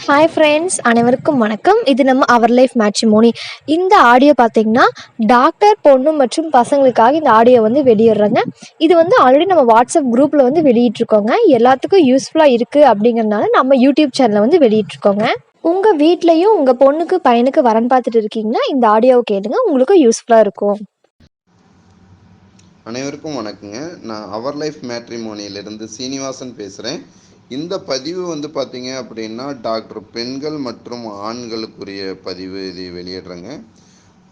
Hi friends, அனைவருக்கும் வணக்கம். இது நம்ம அவர் லைஃப் மேட்ரிமோனி. இந்த ஆடியோ பார்த்தீங்கன்னா, டாக்டர், பொண்ணு மற்றும் பசங்களுக்காக இந்த ஆடியோ வெளியிடுறாங்க. இது ஆல்ரெடி நம்ம வாட்ஸ்அப் குரூப்பில் வெளியிட்டிருக்கோங்க. எல்லாத்துக்கும் யூஸ்ஃபுல்லாக இருக்குது அப்படிங்கிறதுனால நம்ம யூடியூப் சேனலில் வெளியிட்டிருக்கோங்க. உங்கள் வீட்லேயும் உங்கள் பொண்ணுக்கு பையனுக்கு வரன் பார்த்துட்டு இருக்கீங்கன்னா இந்த ஆடியோவை கேளுங்க, உங்களுக்கு யூஸ்ஃபுல்லாக இருக்கும். அனைவருக்கும் வணக்கங்க. நான் அவர் லைஃப் மேட்ரிமோனியிலிருந்து சீனிவாசன் பேசுகிறேன். இந்த பதிவு பார்த்தீங்க அப்படின்னா டாக்டர் பெண்கள் மற்றும் ஆண்களுக்குரிய பதிவு இது வெளியிடுறேங்க.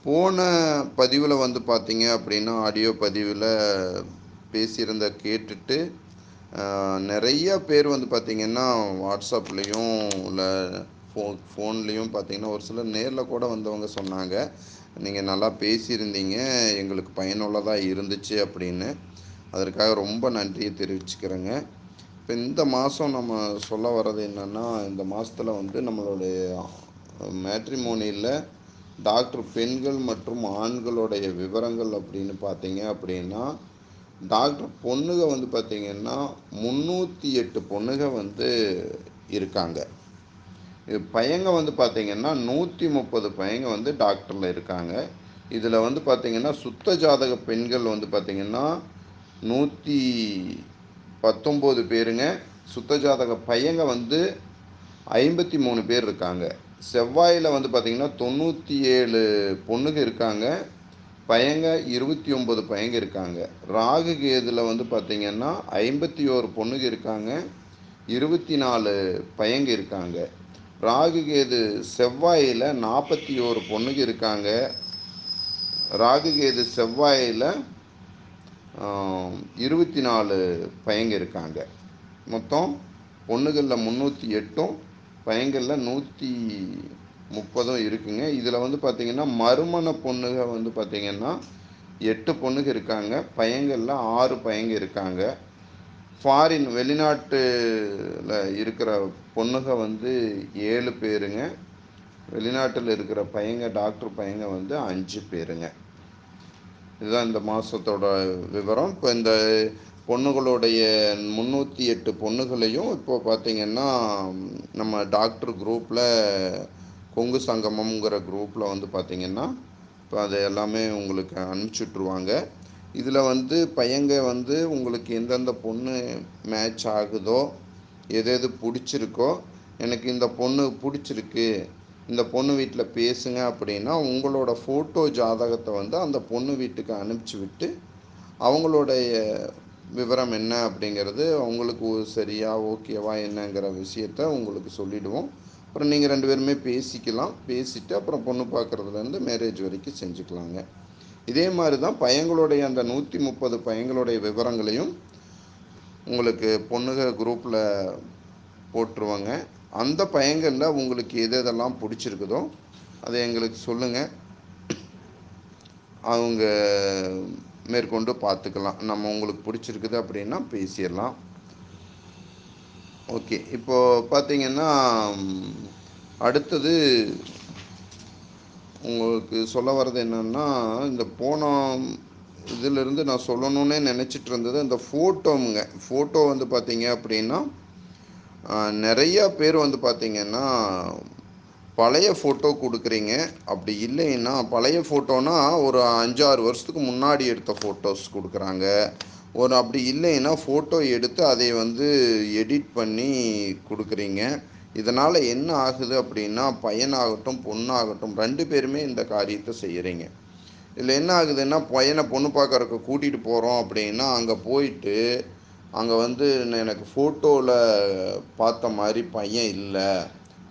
போன பதிவில் பார்த்தீங்க அப்படின்னா ஆடியோ பதிவில் பேசியிருந்த கேட்டுட்டு நிறைய பேர் பார்த்தீங்கன்னா வாட்ஸ்அப்லேயும் இல்லை ஃபோன்லேயும் பார்த்தீங்கன்னா ஒரு சிலர் நேரில் கூட வந்தவங்க சொன்னாங்க, நீங்கள் நல்லா பேசியிருந்தீங்க, எங்களுக்கு பயனுள்ளதாக இருந்துச்சு அப்படின்னு. அதற்காக ரொம்ப நன்றியை தெரிவிச்சுக்கிறேங்க. இப்போ இந்த மாதம் நம்ம சொல்ல வர்றது என்னென்னா, இந்த மாதத்தில் நம்மளுடைய மேட்ரிமோனியில் டாக்டர் பெண்கள் மற்றும் ஆண்களுடைய விவரங்கள் அப்படின்னு பார்த்தீங்க அப்படின்னா, டாக்டர் பொண்ணுங்க பார்த்தீங்கன்னா 308 பொண்ணுங்க இருக்காங்க. பையங்க பார்த்தீங்கன்னா 130 பையங்க டாக்டரில் இருக்காங்க. இதில் பார்த்தீங்கன்னா சுத்த ஜாதக பெண்கள் பார்த்தீங்கன்னா 119 பேருங்க. சுத்த ஜாதக பையங்க 53 பேர் இருக்காங்க. செவ்வாயில் பார்த்தீங்கன்னா 97 பொண்ணுங்க இருக்காங்க. பையங்க 29 பையங்க இருக்காங்க. ராகு கேதுல பார்த்தீங்கன்னா 51 பொண்ணுங்க இருக்காங்க. 24 பையங்க இருக்காங்க. ராகு கேது செவ்வாயில் 41 பொண்ணுங்க இருக்காங்க. ராகு கேது செவ்வாயில் 24 பையங்க இருக்காங்க. மொத்தம் பொண்ணுகளில் 308ம் பையங்களில் 130 இருக்குங்க. இதில் பார்த்தீங்கன்னா மறுமண பொண்ணுங்க பார்த்தீங்கன்னா 8 பொண்ணுங்க இருக்காங்க. பையங்களில் 6 பையங்க இருக்காங்க. ஃபாரின் வெளிநாட்டில் இருக்கிற பொண்ணுங்க 7 பேருங்க. வெளிநாட்டில் இருக்கிற பையங்க டாக்டர் பையங்க 5 பேருங்க. இதுதான் இந்த மாதத்தோட விவரம். இப்போ இந்த பொண்ணுகளுடைய 308 பொண்ணுகளையும் இப்போ பார்த்தீங்கன்னா நம்ம டாக்டர் குரூப்பில் கொங்கு சங்கமங்கிற குரூப்பில் பார்த்தீங்கன்னா இப்போ அது எல்லாமே உங்களுக்கு அனுப்பிச்சுட்ருவாங்க. இதில் பையங்க உங்களுக்கு எந்தெந்த பொண்ணு மேட்ச் ஆகுதோ, எது பிடிச்சிருக்கோ, எனக்கு இந்த பொண்ணு பிடிச்சிருக்கு, இந்த பொண்ணு வீட்டில் பேசுங்க அப்படின்னா உங்களோட ஃபோட்டோ ஜாதகத்தை அந்த பொண்ணு வீட்டுக்கு அனுப்பிச்சி விட்டு அவங்களுடைய விவரம் என்ன அப்படிங்கிறது அவங்களுக்கு சரியா ஓகேவா என்னங்கிற விஷயத்த உங்களுக்கு சொல்லிவிடுவோம். அப்புறம் நீங்கள் 2 பேருமே பேசிக்கலாம். பேசிவிட்டு அப்புறம் பொண்ணு பார்க்குறதுலேருந்து மேரேஜ் வரைக்கும் செஞ்சுக்கலாங்க. இதே மாதிரி தான் பையங்களுடைய அந்த 130 பையங்களுடைய விவரங்களையும் உங்களுக்கு பொண்ணுங்க குரூப்பில் போட்டுருவாங்க. அந்த பையங்களில் உங்களுக்கு எதெல்லாம் பிடிச்சிருக்குதோ அதை எங்களுக்கு சொல்லுங்கள். அவங்க மேற்கொண்டு பார்த்துக்கலாம். நம்ம உங்களுக்கு பிடிச்சிருக்குது அப்படின்னா பேசிடலாம். ஓகே, இப்போது பார்த்தீங்கன்னா அடுத்தது உங்களுக்கு சொல்ல வர்றது என்னென்னா, இந்த போன இதிலிருந்து நான் சொல்லணுன்னே நினச்சிட்டு இருந்தது இந்த ஃபோட்டோங்க. ஃபோட்டோ பார்த்தீங்க அப்படின்னா நிறையா பேர் பார்த்தீங்கன்னா பழைய ஃபோட்டோ கொடுக்குறீங்க. அப்படி இல்லைன்னா பழைய ஃபோட்டோனா ஒரு 5-6 வருஷத்துக்கு முன்னாடி எடுத்த ஃபோட்டோஸ் கொடுக்குறாங்க. அப்படி இல்லைன்னா ஃபோட்டோ எடுத்து அதை எடிட் பண்ணி கொடுக்குறீங்க. இதனால் என்ன ஆகுது அப்படின்னா பையனாகட்டும் பொண்ணாகட்டும் 2 பேருமே இந்த காரியத்தை செய்கிறீங்க. இதில் என்ன ஆகுதுன்னா பையனை பொண்ணு பார்க்கறக்கு கூட்டிகிட்டு போகிறோம் அப்படின்னா அங்கே போயிட்டு அங்கே எனக்கு ஃபோட்டோவில் பார்த்த மாதிரி பையன் இல்லை,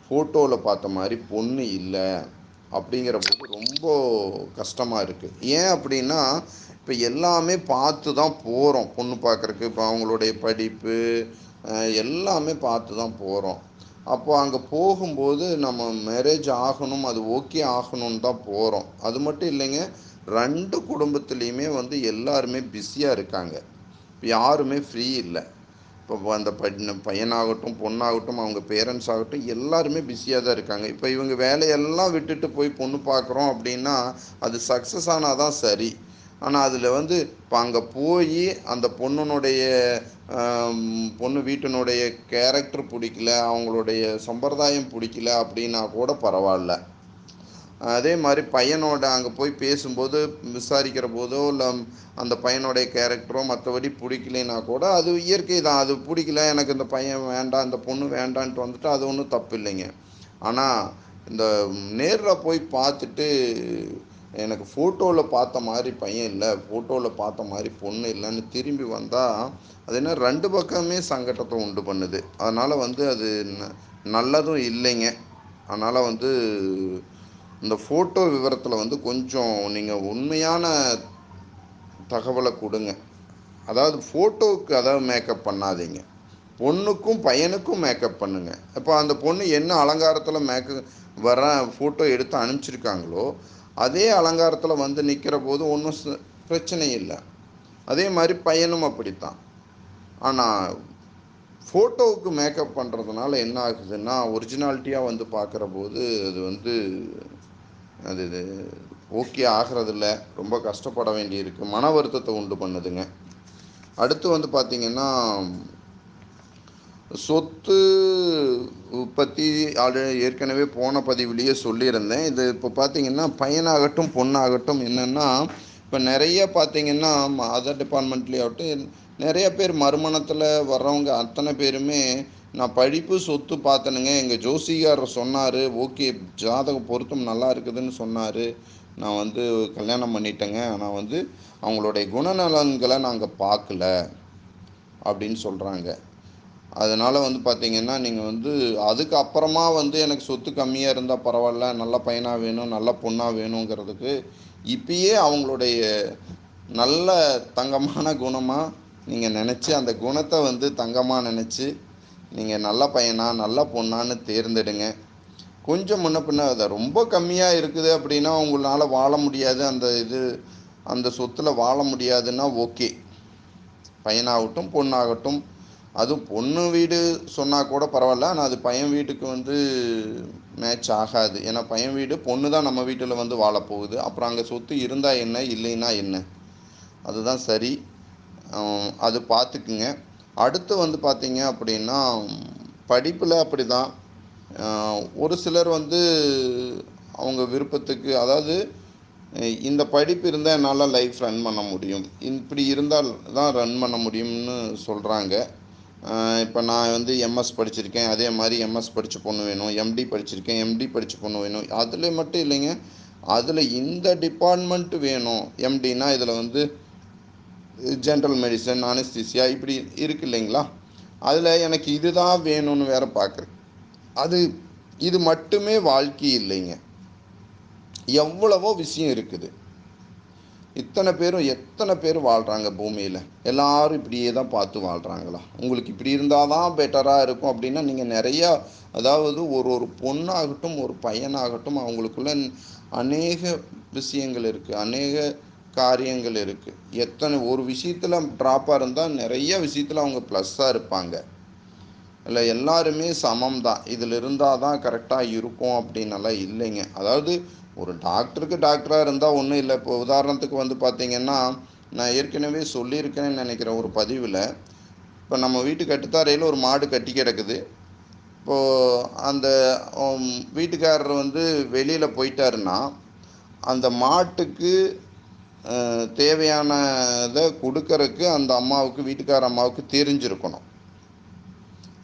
ஃபோட்டோவில் பார்த்த மாதிரி பொண்ணு இல்லை அப்படிங்கிற போது ரொம்ப கஷ்டமாக இருக்குது. ஏன் அப்படின்னா இப்போ எல்லாமே பார்த்து தான் போகிறோம் பொண்ணு பார்க்குறக்கு. இப்போ அவங்களுடைய படிப்பு எல்லாமே பார்த்து தான் போகிறோம். அப்போ அங்கே போகும்போது நம்ம மேரேஜ் ஆகணும், அது ஓகே ஆகணும்னு தான் போகிறோம். அது மட்டும் இல்லைங்க, 2 குடும்பத்துலேயுமே எல்லாருமே பிஸியாக இருக்காங்க. யாருமே ஃப்ரீ இல்லை. இப்போ அந்த பையனாகட்டும் பொண்ணாகட்டும் அவங்க பேரண்ட்ஸ் ஆகட்டும் எல்லாருமே பிஸியாக தான் இருக்காங்க. இப்போ இவங்க வேலையெல்லாம் விட்டுட்டு போய் பொண்ணு பார்க்குறோம் அப்படின்னா அது சக்ஸஸ் ஆனால் தான் சரி. ஆனால் அதில் வந்து இப்போ அங்கே போய் அந்த பொண்ணு வீட்டினுடைய கேரக்டர் பிடிக்கல, அவங்களுடைய சம்பிரதாயம் பிடிக்கல அப்படின்னா கூட பரவாயில்ல. அதே மாதிரி பையனோட அங்கே போய் பேசும்போது விசாரிக்கிற போதோ இல்லை அந்த பையனுடைய கேரக்டரோ மற்றபடி பிடிக்கலைன்னா கூட அது இயற்கை தான். அது பிடிக்கல, எனக்கு இந்த பையன் வேண்டாம், இந்த பொண்ணு வேண்டான்ட்டு வந்துட்டு அது ஒன்றும் தப்பு இல்லைங்க. ஆனால் இந்த நேரில் போய் பார்த்துட்டு எனக்கு ஃபோட்டோவில் பார்த்த மாதிரி பையன் இல்லை, ஃபோட்டோவில் பார்த்த மாதிரி பொண்ணு இல்லைன்னு திரும்பி வந்தால் அது என்ன 2 பக்கமே சங்கடத்தை உண்டு பண்ணுது. அதனால் வந்து அது நல்லதும் இல்லைங்க. அதனால் வந்து இந்த ஃபோட்டோ விவரத்தில் வந்து கொஞ்சம் நீங்கள் உண்மையான தகவலை கொடுங்க. அதாவது ஃபோட்டோவுக்கு அதாவது மேக்கப் பண்ணாதீங்க, பொண்ணுக்கும் பையனுக்கும் மேக்கப் பண்ணுங்க. இப்போ அந்த பொண்ணு என்ன அலங்காரத்தில் வர ஃபோட்டோ எடுத்து அனுப்பிச்சிருக்காங்களோ அதே அலங்காரத்தில் வந்து நிற்கிற போது ஒன்றும் பிரச்சனை இல்லை. அதே மாதிரி பையனும் அப்படித்தான். ஆனால் ஃபோட்டோவுக்கு மேக்கப் பண்ணுறதுனால என்ன ஆகுதுன்னா ஒரிஜினாலிட்டியாக வந்து பார்க்குற போது அது வந்து அது ஓகே ஆகிறதில்ல, ரொம்ப கஷ்டப்பட வேண்டியிருக்கு, மன வருத்தத்தை உண்டு பண்ணுதுங்க. அடுத்து வந்து பார்த்திங்கன்னா சொத்து பற்றி ஏற்கனவே போன பதிவுலேயே சொல்லியிருந்தேன். இது இப்போ பார்த்திங்கன்னா பையனாகட்டும் பொண்ணாகட்டும் என்னென்னா இப்போ நிறைய பார்த்திங்கன்னா அதர் டிபார்ட்மெண்ட்லேயே ஆகட்டும் நிறைய பேர் மறுமணத்தில் வர்றவங்க அத்தனை பேருமே நான் படிப்பு சொத்து பார்த்தனுங்க, எங்கள் ஜோசிகாரர் சொன்னார், ஓகே ஜாதக பொருத்தம் நல்லா இருக்குதுன்னு சொன்னார், நான் வந்து கல்யாணம் பண்ணிட்டேங்க, ஆனால் வந்து அவங்களுடைய குணநலன்களை நாங்கள் பார்க்கல அப்படின்னு சொல்கிறாங்க. அதனால் வந்து பார்த்திங்கன்னா நீங்கள் வந்து அதுக்கு அப்புறமா வந்து எனக்கு சொத்து கம்மியாக இருந்தால் பரவாயில்ல, நல்ல பையனாக வேணும், நல்ல பொண்ணாக வேணுங்கிறதுக்கு இப்பயே அவங்களுடைய நல்ல தங்கமான குணமாக நீங்கள் நினச்சி அந்த குணத்தை வந்து தங்கமாக நினச்சி நீங்கள் நல்ல பையனா நல்ல பொண்ணான்னு தேர்ந்தெடுங்க. கொஞ்சம் முன்ன பின்ன அதை ரொம்ப கம்மியாக இருக்குது அப்படின்னா உங்களால் வாழ முடியாது, அந்த சொத்தில் வாழ முடியாதுன்னா ஓகே, பையனாகட்டும் பொண்ணாகட்டும், அதுவும் பொண்ணு வீடு சொன்னால் கூட பரவாயில்ல, ஆனால் அது பையன் வீட்டுக்கு வந்து மேட்ச் ஆகாது. ஏன்னா பையன் வீடு பொண்ணு தான் நம்ம வீட்டில் வந்து வாழப்போகுது, அப்புறம் அங்கே சொத்து இருந்தால் என்ன இல்லைன்னா என்ன, அதுதான் சரி. அது பார்த்துக்குங்க. அடுத்து வந்து பார்த்திங்க அப்படின்னா படிப்பில் அப்படி தான் ஒரு சிலர் வந்து அவங்க விருப்பத்துக்கு அதாவது இந்த படிப்பு இருந்தால் என்னால் லைஃப் ரன் பண்ண முடியும், இப்படி இருந்தால் தான் ரன் பண்ண முடியும்னு சொல்கிறாங்க. இப்போ நான் வந்து எம்எஸ் படிச்சிருக்கேன், அதே மாதிரி எம்எஸ் படித்த பொண்ணு வேணும், எம்டி படிச்சிருக்கேன், எம்டி படித்த பொண்ணு வேணும், அதில் மட்டும் இல்லைங்க, அதில் இந்த டிபார்ட்மெண்ட்டு வேணும். எம்டினா இதில் வந்து ஜென்ரல் மெடிசன், அனஸ்தீசியா இப்படி இருக்கு இல்லைங்களா, அதில் எனக்கு இதுதான் வேணும்னு வேறு பார்க்குறேன். இது மட்டுமே வாழ்க்கை இல்லைங்க, எவ்வளவோ விஷயம் இருக்குது. எத்தனை பேர் வாழ்கிறாங்க பூமியில், எல்லாரும் இப்படியே தான் பார்த்து வாழ்கிறாங்களா? உங்களுக்கு இப்படி இருந்தால் தான் பெட்டராக இருக்கும் அப்படின்னா நீங்கள் நிறையா, அதாவது ஒரு பொண்ணாகட்டும் ஒரு பையனாகட்டும் அவங்களுக்குள்ள அநேக விஷயங்கள் இருக்குது, அநேக காரியங்கள் இருக்குது. ஒரு விஷயத்தில் ட்ராப்பாக இருந்தால் நிறைய விஷயத்தில் அவங்க ப்ளஸ்ஸாக இருப்பாங்க. இல்லை எல்லாருமே சமம் தான், இதில் இருந்தால் தான் கரெக்டாக இருக்கும் அப்படின்னலாம் இல்லைங்க. அதாவது ஒரு டாக்டராக இருந்தால் ஒன்றும் இல்லை. இப்போ உதாரணத்துக்கு வந்து பார்த்திங்கன்னா நான் ஏற்கனவே சொல்லியிருக்கேன்னு நினைக்கிறேன் ஒரு பதிவில், இப்போ நம்ம வீட்டு கட்டுத்தாரையில் ஒரு மாடு கட்டி கிடக்குது. இப்போது அந்த வீட்டுக்காரர் வந்து வெளியில் போயிட்டாருன்னா அந்த மாட்டுக்கு தேவையானதை கொடுக்கறதுக்கு அந்த வீட்டுக்கார அம்மாவுக்கு தெரிஞ்சிருக்கணும்.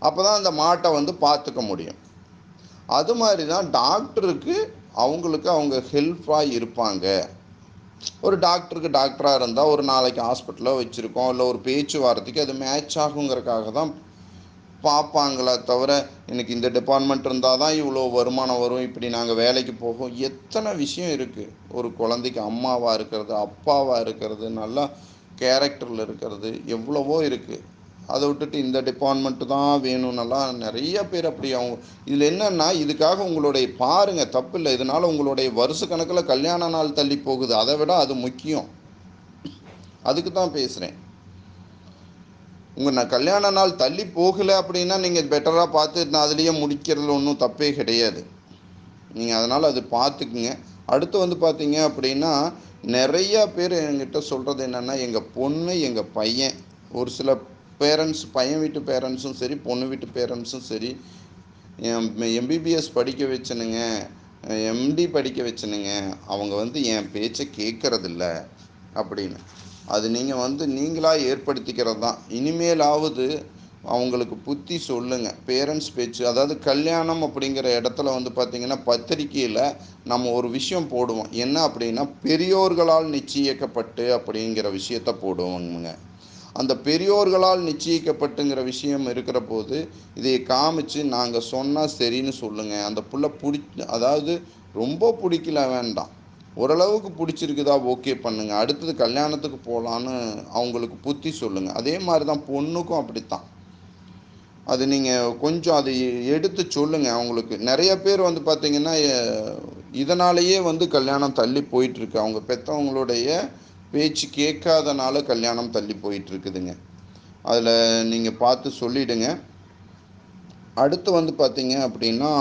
அப்போ தான் அந்த மாட்டை வந்து பார்த்துக்க முடியும். அது மாதிரி தான் டாக்டருக்கு அவங்க ஹெல்ப்பாக இருப்பாங்க. ஒரு டாக்டராக இருந்தால் ஒரு நாளைக்கு ஹாஸ்பிட்டலில் வச்சுருக்கோம், இல்லை ஒரு பேச்சுவார்த்தைக்கு அது மேட்ச் ஆகுங்கிறதுக்காக தான் பார்ப்பாங்களே தவிர எனக்கு இந்த டிபார்ட்மெண்ட் இருந்தால் தான் இவ்வளோ வருமானம் வரும், இப்படி நாங்கள் வேலைக்கு போகும், எத்தனை விஷயம் இருக்குது. ஒரு குழந்தைக்கு அம்மாவாக இருக்கிறது, அப்பாவாக இருக்கிறது, நல்லா கேரக்டரில் இருக்கிறது, எவ்வளவோ இருக்குது. அதை விட்டுட்டு இந்த டிபார்ட்மெண்ட்டு தான் வேணும்னெல்லாம் நிறைய பேர் அப்படி இதில் என்னென்னா இதுக்காக உங்களுடைய பாருங்கள் தப்பு இல்லை, இதனால் உங்களுடைய வருஷ கணக்கில் கல்யாண நாள் தள்ளி போகுது, அதை விட அது முக்கியம். அதுக்கு தான் பேசுகிறேன். நான் கல்யாண நாள் தள்ளி போகலை அப்படின்னா நீங்கள் பெட்டராக பார்த்து நான் அதுலேயே முடிக்கிறதுல ஒன்றும் தப்பே கிடையாது. நீங்கள் அதனால் அது பார்த்துக்குங்க. அடுத்து வந்து பார்த்தீங்க அப்படின்னா நிறையா பேர் என்கிட்ட சொல்கிறது என்னென்னா, எங்கள் பொண்ணு எங்கள் பையன், ஒரு சில பேரண்ட்ஸ், பையன் வீட்டு பேரண்ட்ஸும் சரி, பொண்ணு வீட்டு பேரண்ட்ஸும் சரி, எம்பிபிஎஸ் படிக்க வச்சனுங்க, எம்டி படிக்க வச்சனுங்க, அவங்க வந்து என் பேச்சை கேட்கறதில்ல அப்படின்னு. அது நீங்கள் வந்து நீங்களாக ஏற்படுத்திக்கிறது தான். இனிமேலாவது அவங்களுக்கு புத்தி சொல்லுங்கள். பேரண்ட்ஸ் பேச்சு, அதாவது கல்யாணம் அப்படிங்கிற இடத்துல வந்து பார்த்திங்கன்னா, பத்திரிக்கையில் நம்ம ஒரு விஷயம் போடுவோம். என்ன அப்படின்னா, பெரியோர்களால் நிச்சயிக்கப்பட்டு அப்படிங்கிற விஷயத்த போடுவோங்க. அந்த பெரியோர்களால் நிச்சயிக்கப்பட்டுங்கிற விஷயம் இருக்கிற போது இதை காமிச்சு நாங்கள் சொன்னால் சரின்னு சொல்லுங்கள். அந்த புள்ள அதாவது ரொம்ப பிடிக்கல வேண்டாம், ஓரளவுக்கு பிடிச்சிருக்குதா ஓகே பண்ணுங்க, அடுத்தது கல்யாணத்துக்கு போகலான்னு அவங்களுக்கு புத்தி சொல்லுங்கள். அதே மாதிரி தான் பொண்ணுக்கும் அப்படித்தான். அது நீங்கள் கொஞ்சம் அதை எடுத்து சொல்லுங்கள் அவங்களுக்கு. நிறைய பேர் வந்து பார்த்திங்கன்னா, இதனாலேயே வந்து கல்யாணம் தள்ளி போயிட்டுருக்கு. அவங்க பெற்றவங்களுடைய பேச்சு கேட்காதனால கல்யாணம் தள்ளி போயிட்டுருக்குதுங்க. அதில் நீங்கள் பார்த்து சொல்லிவிடுங்க. அடுத்து வந்து பார்த்தீங்க அப்படின்னா,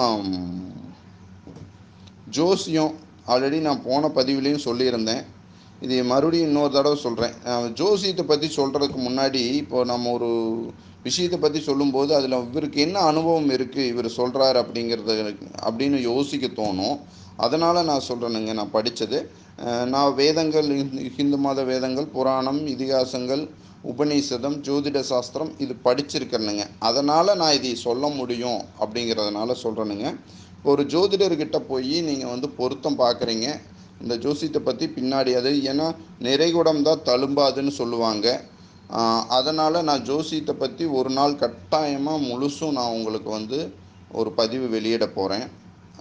ஜோசியம் ஆல்ரெடி நான் போன பதிவுலேயும் சொல்லியிருந்தேன். இது மறுபடியும் இன்னொரு தடவை சொல்கிறேன். ஜோசியத்தை பற்றி சொல்கிறதுக்கு முன்னாடி, இப்போ நம்ம ஒரு விஷயத்தை பற்றி சொல்லும்போது அதில் இவருக்கு என்ன அனுபவம் இருக்குது, இவர் சொல்கிறார் அப்படிங்கிறது அப்படின்னு யோசிக்க தோணும். அதனால் நான் சொல்கிறேனுங்க, நான் படித்தது. நான் வேதங்கள், ஹிந்து மத வேதங்கள், புராணம், இதிகாசங்கள், உபநிஷதம், ஜோதிட சாஸ்திரம் இது படிச்சிருக்கிறேனுங்க. அதனால் நான் இதை சொல்ல முடியும் அப்படிங்கிறதுனால சொல்கிறேனுங்க. ஒரு ஜோதிடர்கிட்ட போய் நீங்கள் வந்து பொருத்தம் பார்க்குறீங்க. இந்த ஜோசியத்தை பற்றி பின்னாடி அது ஏன்னா நிறைகுடம் தான் தழும்பாதுன்னு சொல்லுவாங்க. அதனால் நான் ஜோசியத்தை பற்றி ஒரு நாள் கட்டாயமாக முழுசும் நான் உங்களுக்கு வந்து ஒரு பதிவு வெளியிட போகிறேன்.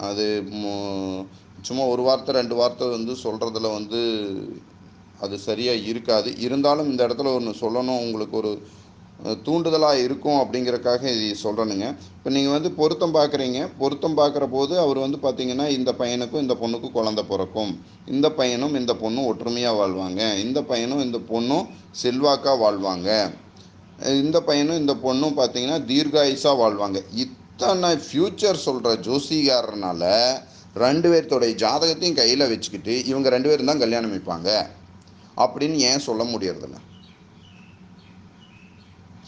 அது சும்மா ஒரு வார்த்தை 2 வார்த்தை வந்து சொல்கிறதுல வந்து அது சரியாக இருக்காது. இருந்தாலும் இந்த இடத்துல ஒன்று சொல்லணும், உங்களுக்கு ஒரு தூண்டுதலாக இருக்கும் அப்படிங்கிறக்காக இது சொல்கிறேனுங்க. இப்போ நீங்கள் வந்து பொருத்தம் பார்க்குறீங்க. பொருத்தம் பார்க்குற போது அவர் வந்து பார்த்திங்கன்னா, இந்த பையனுக்கும் இந்த பொண்ணுக்கும் குழந்த பிறக்கும், இந்த பையனும் இந்த பொண்ணும் ஒற்றுமையாக வாழ்வாங்க, இந்த பையனும் இந்த பொண்ணும் செல்வாக்காக வாழ்வாங்க, இந்த பையனும் இந்த பொண்ணும் பார்த்திங்கன்னா தீர்காயுசாக வாழ்வாங்க. இத்தனை ஃப்யூச்சர் சொல்கிற ஜோசிகாரனால 2 பேர்த்தோடைய ஜாதகத்தையும் கையில் வச்சுக்கிட்டு இவங்க 2 பேரும் தான் கல்யாணம் வைப்பாங்க அப்படின்னு ஏன் சொல்ல முடியறதில்ல?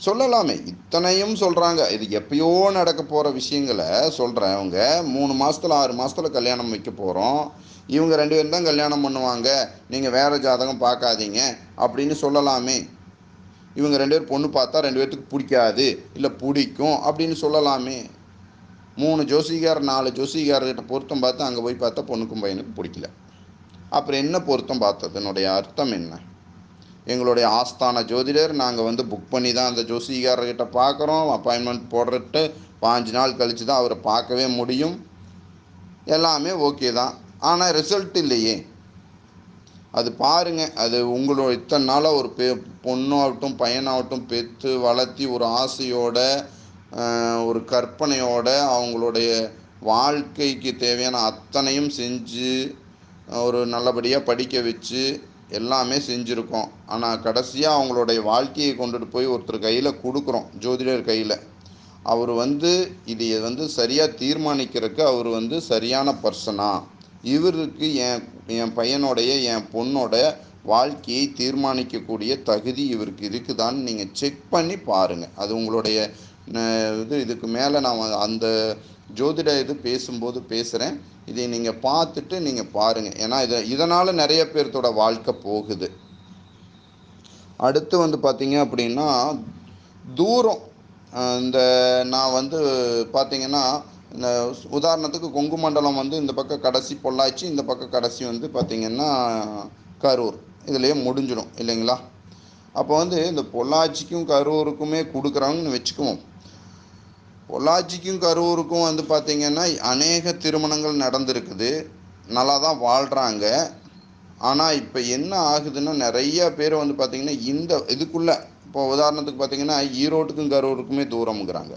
சொல்லலாமே. இத்தனையும் சொல்கிறாங்க. இது எப்பயோ நடக்க போகிற விஷயங்களை சொல்கிறவங்க 3 மாதத்தில் 6 மாதத்தில் கல்யாணம் வைக்க போகிறோம், இவங்க 2 பேரும் தான் கல்யாணம் பண்ணுவாங்க, நீங்கள் வேறு ஜாதகம் பார்க்காதீங்க அப்படின்னு சொல்லலாமே. இவங்க 2 பேர் பொண்ணு பார்த்தா 2 பேர்த்துக்கு பிடிக்காது, இல்லை பிடிக்கும் அப்படின்னு சொல்லலாமே. 3 ஜோசிகார் 4 ஜோசிகார்கிட்ட பொருத்தம் பார்த்து அங்கே போய் பார்த்தா பொண்ணுக்கும் பையனுக்கும் பிடிக்கல. அப்புறம் என்ன பொருத்தம் பார்த்ததுனுடைய அர்த்தம் என்ன? எங்களுடைய ஆஸ்தான ஜோதிடர், நாங்கள் வந்து புக் பண்ணி தான் அந்த ஜோசிகாரர்கிட்ட பார்க்குறோம், அப்பாயின்மெண்ட் போடுறட்டு 5 நாள் கழித்து தான் அவரை பார்க்கவே முடியும், எல்லாமே ஓகே தான். ஆனால் ரிசல்ட் இல்லையே. அது பாருங்கள், அது உங்களோட இத்தனை நாளாக ஒரு பொண்ணாகட்டும் பையனாகட்டும் பெற்று வளர்த்தி ஒரு ஆசையோட ஒரு கற்பனையோட அவங்களுடைய வாழ்க்கைக்கு தேவையான அத்தனையும் செஞ்சு ஒரு நல்லபடியாக படிக்க வச்சு எல்லாமே செஞ்சுருக்கோம். ஆனால் கடைசியாக அவங்களுடைய வாழ்க்கையை கொண்டுட்டு போய் ஒருத்தர் கையில் கொடுக்குறோம், ஜோதிடர் கையில். அவர் வந்து இதை வந்து சரியாக தீர்மானிக்கிறதுக்கு அவர் வந்து சரியான பர்சனா, இவருக்கு என் பையனோடைய என் பொண்ணோட வாழ்க்கையை தீர்மானிக்கக்கூடிய தகுதி இவருக்கு இருக்குதான்னு நீங்கள் செக் பண்ணி பாருங்கள். அது உங்களுடைய இதுக்கு மேலே நான் அந்த ஜோதிட இது பேசும்போது பேசுகிறேன். இதை நீங்கள் பார்த்துட்டு நீங்கள் பாருங்கள். ஏன்னா இதனால் நிறைய பேர்த்தோட வாழ்க்கை போகுது. அடுத்து வந்து பார்த்தீங்க அப்படின்னா, தூரம். இந்த நான் வந்து பார்த்தீங்கன்னா, இந்த உதாரணத்துக்கு கொங்கு மண்டலம் வந்து இந்த பக்கம் கடைசி பொள்ளாச்சி, இந்த பக்கம் கடைசி வந்து பார்த்திங்கன்னா கரூர், இதுலேயே முடிஞ்சிடும் இல்லைங்களா? அப்போ வந்து இந்த பொள்ளாச்சிக்கும் கரூருக்குமே கொடுக்குறாங்கன்னு வச்சுக்குவோம். பொள்ளாச்சிக்கும் கரூருக்கும் வந்து பார்த்திங்கன்னா அநேக திருமணங்கள் நடந்திருக்குது, நல்லா தான் வாழ்கிறாங்க. ஆனால் இப்போ என்ன ஆகுதுன்னா, நிறைய பேர் வந்து பார்த்திங்கன்னா இந்த இதுக்குள்ளே, இப்போ உதாரணத்துக்கு பார்த்திங்கன்னா ஈரோட்டுக்கும் கரூருக்குமே தூரம்ங்கிறாங்க,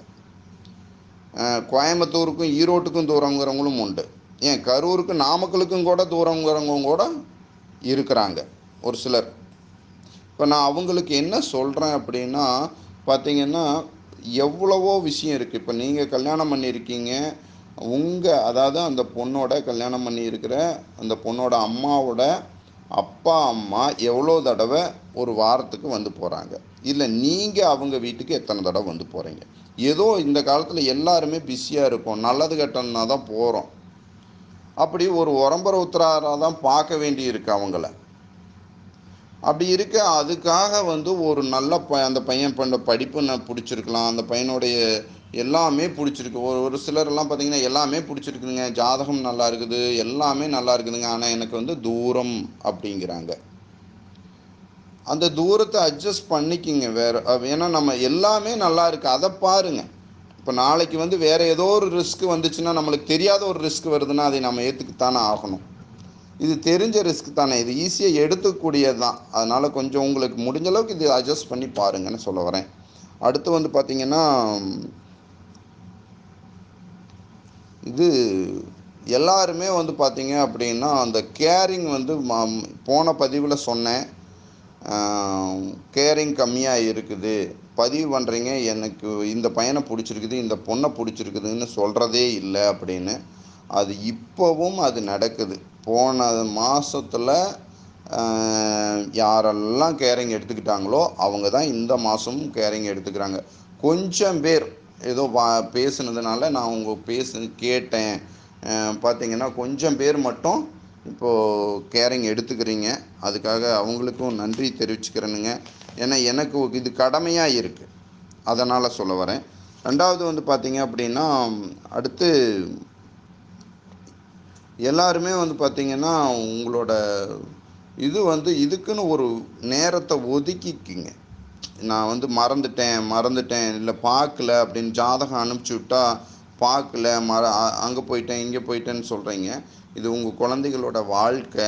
கோயம்புத்தூருக்கும் ஈரோட்டுக்கும் தூரங்கிறவங்களும் உண்டு, ஏன் கரூருக்கு நாமக்கலுக்கும் கூட தூரங்கிறவங்க கூட இருக்கிறாங்க ஒரு சிலர். இப்போ நான் அவங்களுக்கு என்ன சொல்கிறேன் அப்படின்னா பார்த்திங்கன்னா, எவ்வளவோ விஷயம் இருக்குது. இப்போ நீங்கள் கல்யாணம் பண்ணியிருக்கீங்க, அதாவது அந்த பொண்ணோட கல்யாணம் பண்ணியிருக்கிற அந்த பொண்ணோட அம்மாவோட அப்பா அம்மா எவ்வளோ தடவை ஒரு வாரத்துக்கு வந்து போகிறாங்க, இல்லை நீங்கள் அவங்க வீட்டுக்கு எத்தனை தடவை வந்து போகிறீங்க. ஏதோ இந்த காலத்தில் எல்லாருமே பிஸியாக இருக்கும், நல்லது கெட்டன்னா தான் போகிறோம். அப்படி ஒரு உரம்பர உத்தராராக தான் பார்க்க வேண்டி இருக்கு அவங்கள. அப்படி இருக்க அதுக்காக வந்து ஒரு நல்ல அந்த பையன் பண்ண படிப்பு நான் பிடிச்சிருக்கலாம், அந்த பையனுடைய எல்லாமே பிடிச்சிருக்கு. ஒரு சிலர்லாம் பார்த்தீங்கன்னா எல்லாமே பிடிச்சிருக்குதுங்க, ஜாதகம் நல்லா இருக்குது, எல்லாமே நல்லா இருக்குதுங்க, ஆனால் எனக்கு வந்து தூரம் அப்படிங்கிறாங்க. அந்த தூரத்தை அட்ஜஸ்ட் பண்ணிக்கிங்க. வேறு ஏன்னா நம்ம எல்லாமே நல்லா இருக்குது, அதை பாருங்க. இப்போ நாளைக்கு வந்து வேறு ஏதோ ஒரு ரிஸ்க் வந்துச்சுன்னா, நம்மளுக்கு தெரியாத ஒரு ரிஸ்க் வருதுன்னா அதை நம்ம ஏற்றுக்குத்தானே ஆகணும். இது தெரிஞ்ச ரிஸ்க் தானே, இது ஈஸியாக எடுக்கக்கூடியது தான். அதனால் கொஞ்சம் உங்களுக்கு முடிஞ்ச அளவுக்கு இது அட்ஜஸ்ட் பண்ணி பாருங்கன்னு சொல்ல வரேன். அடுத்து வந்து பார்த்திங்கன்னா, இது எல்லாருமே வந்து பார்த்திங்க அப்படின்னா அந்த கேரிங் வந்து போன பதிவில் சொன்னேன், கேரிங் கம்மியாக இருக்குது, பதிவு பண்ணுறீங்க, எனக்கு இந்த பையனை பிடிச்சிருக்குது, இந்த பொண்ணை பிடிச்சிருக்குதுன்னு சொல்கிறதே இல்லை அப்படின்னு. அது இப்போவும் அது நடக்குது. போன மாதத்தில் யாரெல்லாம் கேரிங் எடுத்துக்கிட்டாங்களோ அவங்க தான் இந்த மாதமும் கேரிங் எடுத்துக்கிறாங்க. கொஞ்சம் பேர் ஏதோ பேசுனதுனால நான் உங்கள் கேட்டேன், பார்த்தீங்கன்னா கொஞ்சம் பேர் மட்டும் இப்போது கேரிங் எடுத்துக்கிறீங்க. அதுக்காக அவங்களுக்கும் நன்றி தெரிவிச்சுக்கிறேனுங்க. ஏன்னா எனக்கு இது கடமையாக இருக்குது, அதனால் சொல்ல வரேன். ரெண்டாவது வந்து பார்த்தீங்க அப்படின்னா, அடுத்து எல்லாருமே வந்து பார்த்திங்கன்னா உங்களோட இது வந்து இதுக்குன்னு ஒரு நேரத்தை ஒதுக்கிக்கிங்க. நான் வந்து மறந்துட்டேன் இல்லை பார்க்கல அப்படின்னு ஜாதகம் அனுப்பிச்சி விட்டா பார்க்கல, அங்கே போயிட்டேன் இங்கே போயிட்டேன்னு சொல்கிறீங்க. இது உங்கள் குழந்தைகளோட வாழ்க்கை.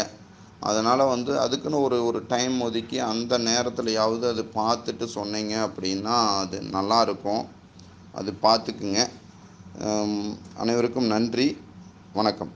அதனால் வந்து அதுக்குன்னு ஒரு டைம் ஒதுக்கி அந்த நேரத்துலையாவது அது பார்த்துட்டு சொன்னீங்க அப்படின்னா அது நல்லாயிருக்கும். அது பார்த்துக்குங்க. அனைவருக்கும் நன்றி, வணக்கம்.